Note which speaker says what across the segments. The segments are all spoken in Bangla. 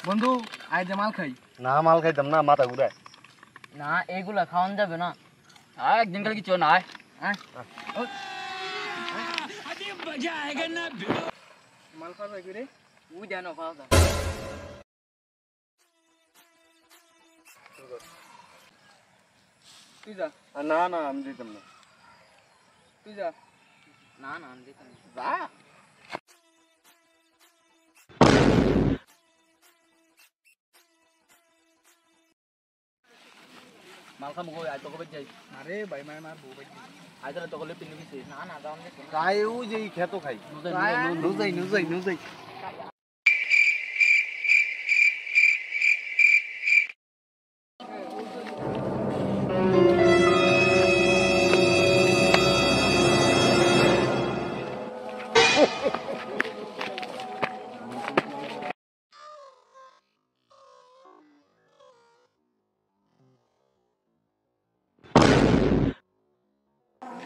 Speaker 1: বন্ধু আই যে মাল খাই
Speaker 2: না মাল খাইতাম না মাথা ঘুরায়
Speaker 3: না এইগুলা খাওয়ান যাবে না
Speaker 1: একদিন কাল কিছু না মাল খাওয়া যায় কি রে
Speaker 3: ওই দেন খাওয়া যাবে
Speaker 1: তুই যা
Speaker 2: না না আমি দিতাম না
Speaker 1: তুই যা
Speaker 3: না না আমি দিতাম
Speaker 1: যা মাল খাবো কই আজ তো কবে যাই আরে ভাই মার মার বউ ভাই আজ তো কলে পিন নিবি
Speaker 3: না না দাম দিতে
Speaker 2: তাই ও যে খেতো খাই নুজাই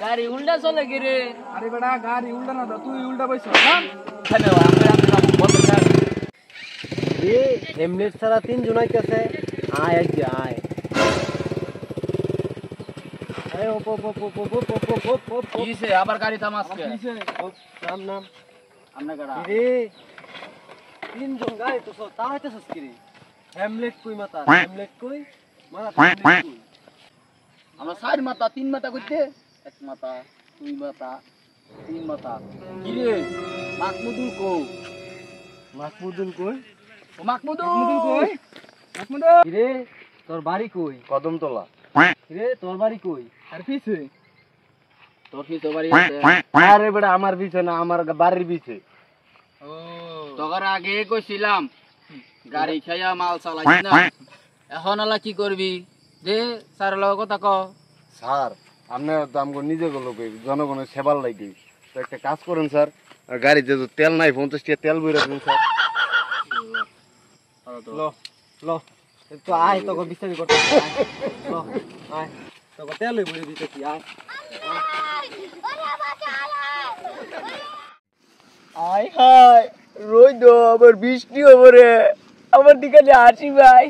Speaker 3: গাড়ি উল্টা চলে কি রে
Speaker 1: আরে বেটা গাড়ি উল্টা না তুই উল্টা বইছ
Speaker 2: এ হেমলেট ছাড়া 3 জন আইতাছে আয় আজ আয় আরে ওপ
Speaker 1: কিসে আবার গাড়ি থামাসকে
Speaker 2: নাম নাম
Speaker 1: আমনা গাড়া
Speaker 2: রে 3 জন গাড়ি তো তা হইতাছস কি রে হেমলেট কই মাথা হেমলেট কই মাথা হেমলেট কই
Speaker 1: আমরা চার মাথা তিন মাথা কইতে এক মাথা দুই মাথা তিন মাথা কি রে মাহমুদুল কো
Speaker 2: মাহমুদুল কই
Speaker 1: ও মাহমুদুল কই মাহমুদুল
Speaker 2: কি রে তোর বাড়ি কই কদমতলা কি রে তোর বাড়ি কই
Speaker 1: আর পিছে তোর কি তো বাড়ি আছে
Speaker 2: আরে বেটা আমার পিছে না আমার বাড়ির পিছে
Speaker 1: ও তোর আগে কইছিলাম গাড়ি খাইয়া মাল চালাইছ না এখন আলা কি করবি দে স্যার লগ কথা ক
Speaker 2: স্যার আপনি তো আমগো নিজে লোকে জনগণের সেবার লাগি তো একটা কাজ করেন স্যার গাড়িতে তো তেল নাই 50 টাকা তেল বইরা দিন স্যার লো লো তো আয় তোকে বিচারি করতে লো আয় তোকে তেল বইরা দিতেছি আয়
Speaker 3: আয় হায় রোজ আবার বৃষ্টি হবে রে আমার দিকে আসি ভাই